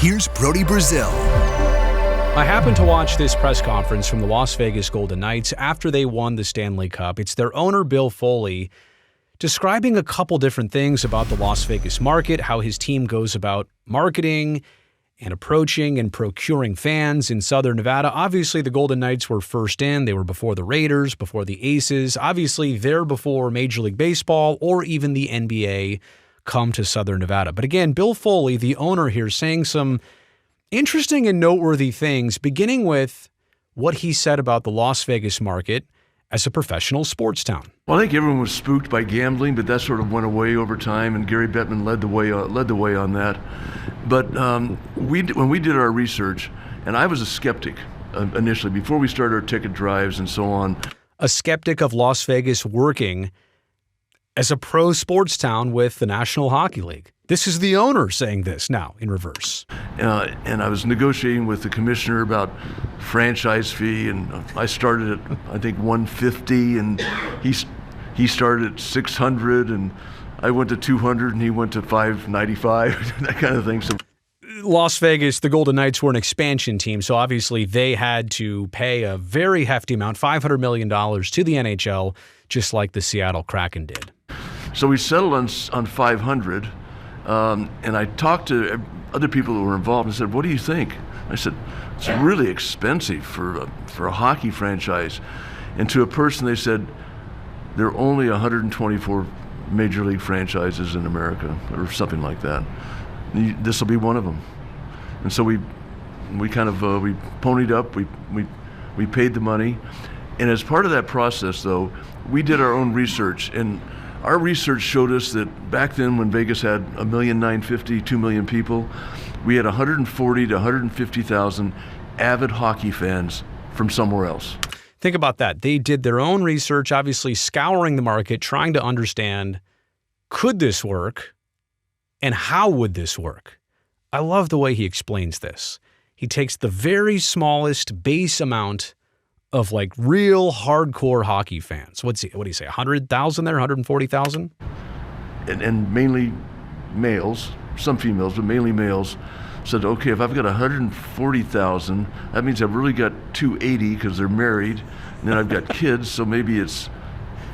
Here's Brody Brazil. I happened to watch this press conference from the Las Vegas Golden Knights after they won the Stanley Cup. It's their owner, Bill Foley, describing a couple different things about the Las Vegas market, how his team goes about marketing and approaching and procuring fans in Southern Nevada. Obviously, the Golden Knights were first in. They were before the Raiders, before the Aces. Obviously, they're before Major League Baseball or even the NBA come to Southern Nevada. But again, Bill Foley, the owner here, saying some interesting and noteworthy things, beginning with what he said about the Las Vegas market as a professional sports town. Well, I think everyone was spooked by gambling, but that sort of went away over time, and Gary Bettman led the way on that. But when we did our research, and I was a skeptic initially before we started our ticket drives and so on. A skeptic of Las Vegas working as a pro sports town with the National Hockey League. This is the owner saying this now in reverse. And I was negotiating with the commissioner about franchise fee, and I started at, I think, $150, and he started at $600, and I went to $200, and he went to $595, that kind of thing. So Las Vegas, the Golden Knights were an expansion team, so obviously they had to pay a very hefty amount, $500 million to the NHL, just like the Seattle Kraken did. So we settled on $500. And I talked to other people who were involved and said, "What do you think?" I said, "It's really expensive for a hockey franchise." And to a person, they said, "There are only 124 major league franchises in America," or something like that. This will be one of them. And so we ponied up. We paid the money, and as part of that process, though, we did our own research. And our research showed us that back then, when Vegas had 1,950,000, 2 million people, we had 140 to 150,000 avid hockey fans from somewhere else. Think about that. They did their own research, obviously scouring the market, trying to understand, could this work and how would this work? I love the way he explains this. He takes the very smallest base amount of like real hardcore hockey fans. What do you say, 100,000 there, 140,000? And mainly males, some females, but mainly males, said, okay, if I've got 140,000, that means I've really got 280 because they're married, and then I've got kids, so maybe it's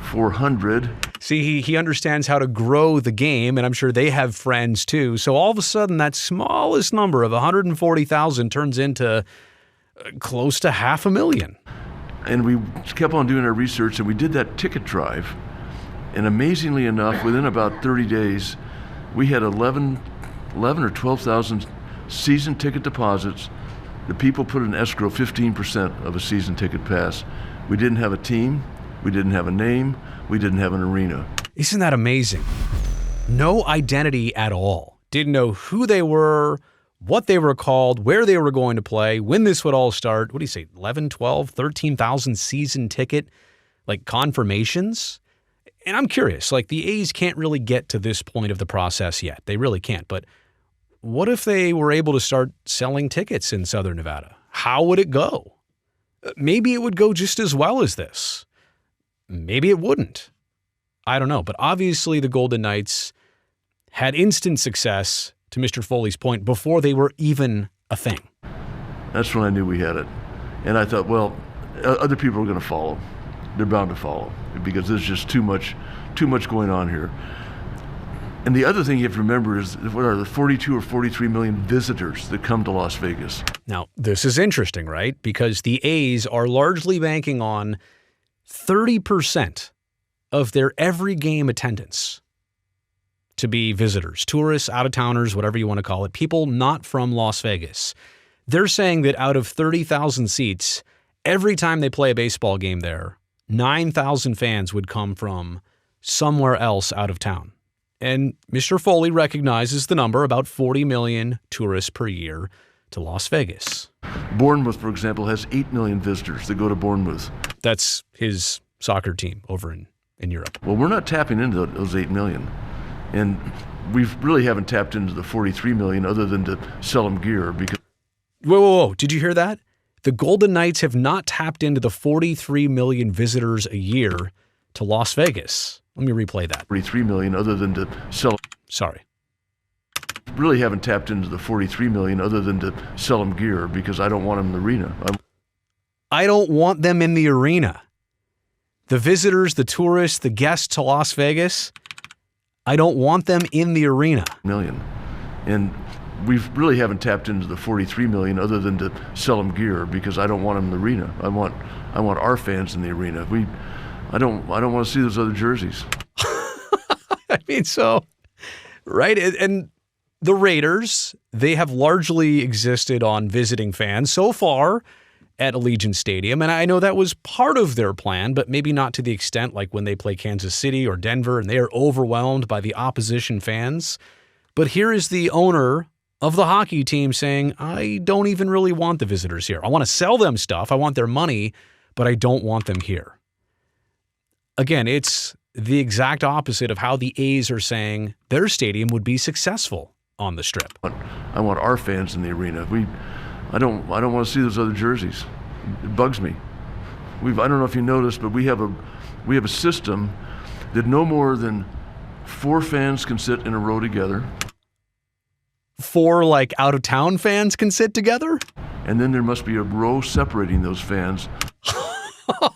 400. See, he understands how to grow the game, and I'm sure they have friends too. So all of a sudden, that smallest number of 140,000 turns into close to 500,000. And we kept on doing our research, and we did that ticket drive. And amazingly enough, within about 30 days, we had 11 or 12,000 season ticket deposits. The people put in escrow 15% of a season ticket pass. We didn't have a team. We didn't have a name. We didn't have an arena. Isn't that amazing? No identity at all. Didn't know who they were, what they were called, where they were going to play, when this would all start. What do you say, 11, 12, 13,000 season ticket, like confirmations? And I'm curious, like the A's can't really get to this point of the process yet. They really can't. But what if they were able to start selling tickets in Southern Nevada? How would it go? Maybe it would go just as well as this. Maybe it wouldn't. I don't know. But obviously the Golden Knights had instant success, to Mr. Foley's point, before they were even a thing. That's when I knew we had it. And I thought, well, other people are going to follow. They're bound to follow because there's just too much going on here. And the other thing you have to remember is what are the 42 or 43 million visitors that come to Las Vegas. Now, this is interesting, right? Because the A's are largely banking on 30% of their every game attendance to be visitors, tourists, out-of-towners, whatever you want to call it, people not from Las Vegas. They're saying that out of 30,000 seats, every time they play a baseball game there, 9,000 fans would come from somewhere else out of town. And Mr. Foley recognizes the number, about 40 million tourists per year to Las Vegas. Bournemouth, for example, has 8 million visitors that go to Bournemouth. That's his soccer team over in Europe. Well, we're not tapping into those 8 million. And we really haven't tapped into the 43 million other than to sell them gear. Because Whoa. Did you hear that? The Golden Knights have not tapped into the 43 million visitors a year to Las Vegas. Let me replay that. 43 million other than to sell. Sorry. Really haven't tapped into the $43 million other than to sell them gear because I don't want them in the arena. I don't want them in the arena. The visitors, the tourists, the guests to Las Vegas, I don't want them in the arena. Million. And we really haven't tapped into the $43 million other than to sell them gear because I don't want them in the arena. I want our fans in the arena. I don't want to see those other jerseys. I mean, so, right? And the Raiders, they have largely existed on visiting fans so far at Allegiant Stadium. And I know that was part of their plan, but maybe not to the extent like when they play Kansas City or Denver and they are overwhelmed by the opposition fans. But here is the owner of the hockey team saying, I don't even really want the visitors here. I want to sell them stuff. I want their money, but I don't want them here. Again, it's the exact opposite of how the A's are saying their stadium would be successful on the Strip. I want our fans in the arena. I don't want to see those other jerseys. It bugs me. I don't know if you noticed, but we have a system that no more than 4 fans can sit in a row together. 4 like out of town fans can sit together? And then there must be a row separating those fans.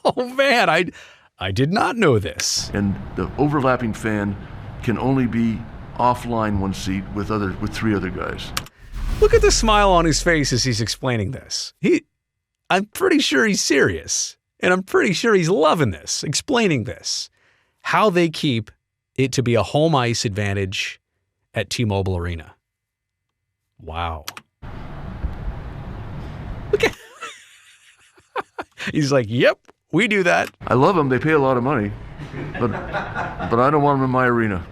Oh man, I did not know this. And the overlapping fan can only be offline one seat with 3 other guys. Look at the smile on his face as he's explaining this. I'm pretty sure he's serious, and I'm pretty sure he's loving this, explaining this, how they keep it to be a home ice advantage at T-Mobile Arena. Wow. Look at He's like, yep, we do that. I love them. They pay a lot of money, but I don't want them in my arena.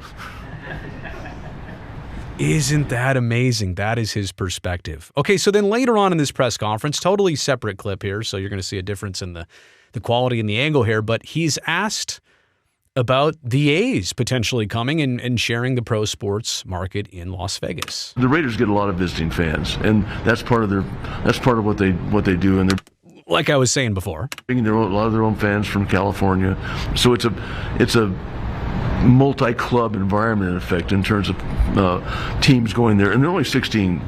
Isn't that amazing? That is his perspective. Okay, so then later on in this press conference, totally separate clip here, so you're going to see a difference in the quality and the angle here, but he's asked about the A's potentially coming and sharing the pro sports market in Las Vegas. The Raiders get a lot of visiting fans, and that's part of what they do, and they're like I was saying before, bringing a lot of their own fans from California. So it's a multi-club environment in effect in terms of teams going there, and there are only 16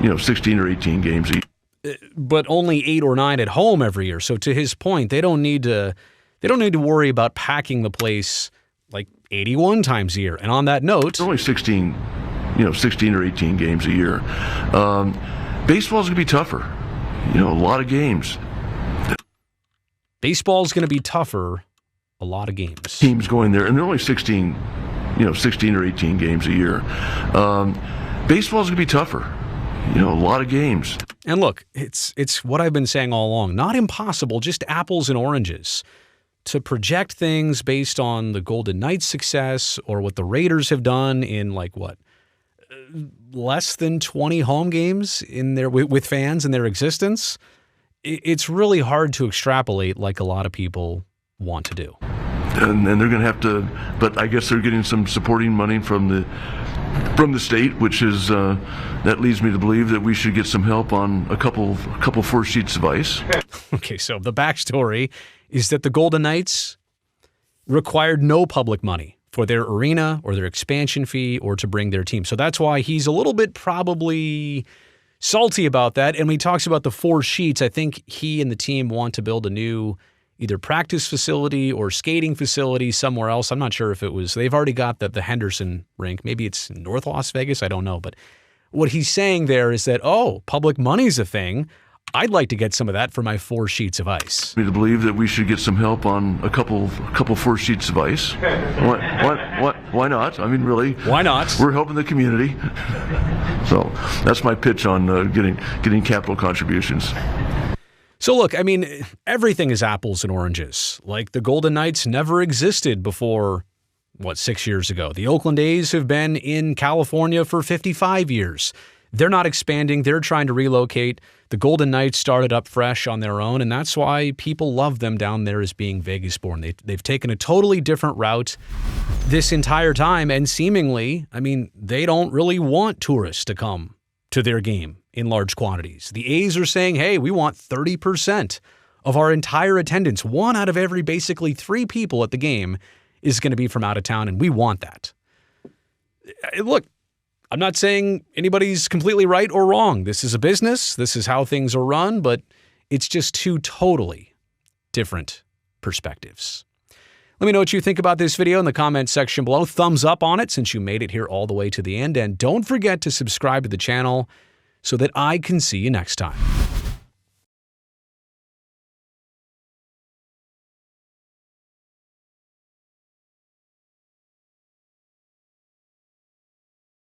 or 18 games a year. But only 8 or 9 at home every year. So to his point, they don't need to worry about packing the place like 81 times a year. And on that note, there are only 16 or 18 games a year. Baseball's gonna be tougher. A lot of games. Baseball's going to be tougher. A lot of games. Teams going there, and there are only 16 or 18 games a year. Baseball's going to be tougher. A lot of games. And look, it's what I've been saying all along. Not impossible, just apples and oranges. To project things based on the Golden Knights' success or what the Raiders have done in less than 20 home games in their with fans in their existence, it's really hard to extrapolate like a lot of people want to do. And they're going to have to, but I guess they're getting some supporting money from the state, which is that leads me to believe that we should get some help on a couple 4 sheets of ice. Okay, so the backstory is that the Golden Knights required no public money for their arena or their expansion fee or to bring their team. So that's why he's a little bit probably salty about that. And when he talks about the 4 sheets, I think he and the team want to build a new either practice facility or skating facility somewhere else. I'm not sure if it was, they've already got the Henderson rink. Maybe it's North Las Vegas. I don't know. But what he's saying there is that, public money's a thing. I'd like to get some of that for my 4 sheets of ice. Me to believe that we should get some help on a couple 4 sheets of ice. Why not? I mean, really. Why not? We're helping the community. So that's my pitch on getting capital contributions. So look, I mean, everything is apples and oranges. Like the Golden Knights never existed before, 6 years ago. The Oakland A's have been in California for 55 years. They're not expanding. They're trying to relocate. The Golden Knights started up fresh on their own, and that's why people love them down there as being Vegas-born. They've taken a totally different route this entire time, and seemingly, I mean, they don't really want tourists to come to their game in large quantities. The A's are saying, hey, we want 30% of our entire attendance. 1 out of every basically 3 people at the game is going to be from out of town, and we want that. Look, I'm not saying anybody's completely right or wrong. This is a business. This is how things are run, but it's just two totally different perspectives. Let me know what you think about this video in the comments section below. Thumbs up on it since you made it here all the way to the end. And don't forget to subscribe to the channel so that I can see you next time.